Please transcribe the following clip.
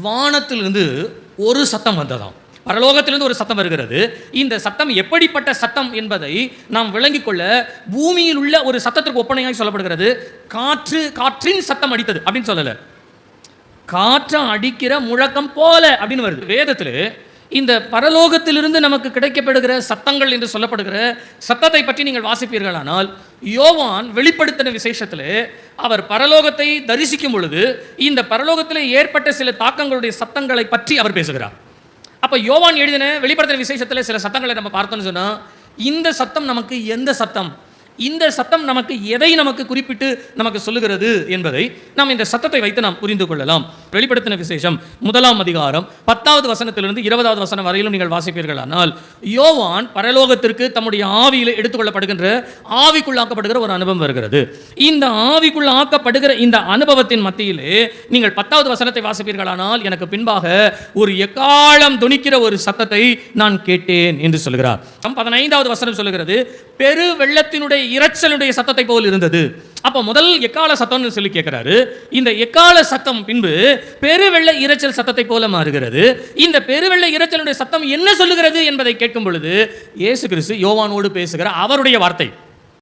வானத்திலிருந்து ஒரு சத்தம் வந்ததாம். பரலோகத்திலிருந்து ஒரு சத்தம் வருகிறது. இந்த சத்தம் எப்படிப்பட்ட சத்தம் என்பதை நாம் விளங்கிக் கொள்ள பூமியில் உள்ள ஒரு சத்தத்திற்கு ஒப்பனையாக சொல்லப்படுகிறது. காற்றின் சத்தம் அடித்தது அப்படின்னு சொல்லல, காற்று அடிக்கிற முழக்கம் போல அப்படின்னு வருது வேதத்தில். இந்த பரலோகத்திலிருந்து நமக்கு கிடைக்கப்படுகிற சத்தங்கள் என்று சொல்லப்படுகிற சத்தத்தை பற்றி நீங்கள் வாசிப்பீர்களானால், யோவான் வெளிப்படுத்தின விசேஷத்தில் அவர் பரலோகத்தை தரிசிக்கும் பொழுது இந்த பரலோகத்தில் ஏற்பட்ட சில தாக்கங்களுடைய சத்தங்களை பற்றி அவர் பேசுகிறார். அப்போ யோவான் எழுதின வெளிப்படுத்தின விசேஷத்தில் சில சத்தங்களை நம்ம பார்த்தோம்னு சொன்னால், இந்த சத்தம் நமக்கு எந்த சத்தம், இந்த சத்தம் நமக்கு எதை நமக்கு குறிப்பிட்டு நமக்கு சொல்லுகிறது என்பதை நாம் இந்த சத்தத்தை வைத்து நாம் புரிந்து கொள்ளலாம். வெளிப்படுத்தின விசேஷம் 1ஆம் அதிகாரம் 10வது வசனத்திலிருந்து 20வது வசனம் வரையிலும் நீங்கள் வாசிப்பீர்களானால், யோவான் பரலோகத்திற்கு தம்முடைய ஆவியில் எடுத்துக்கொள்ளப்படுகின்ற ஆவிக்குள்ளாக்கப்படுகிற ஒரு அனுபவம் வருகிறது. இந்த ஆவிக்குள் ஆக்கப்படுகிற இந்த அனுபவத்தின் மத்தியிலே நீங்கள் 10வது வசனத்தை வாசிப்பீர்களானால், எனக்கு பின்பாக ஒரு எக்காளம் துணிக்கிற ஒரு சத்தத்தை நான் கேட்டேன் என்று சொல்கிறார். 15வது வசனம் சொல்லுகிறது, பெரு வெள்ளத்தினுடைய இரைச்சலுடைய சத்தத்தை போல் இருந்தது. அப்போ முதல் எக்கால சத்தம்னு சொல்லி கேட்கிறாரு. இந்த எக்கால சத்தம் பின்பு பெருவெள்ள இரைச்சல் சத்தத்தை போல மாறுகிறது. இந்த பெருவெள்ள இரைச்சலுடைய சத்தம் என்ன சொல்லுகிறது என்பதை கேட்கும் பொழுது, இயேசு கிறிஸ்து யோவானோடு பேசுகிற அவருடைய வார்த்தை.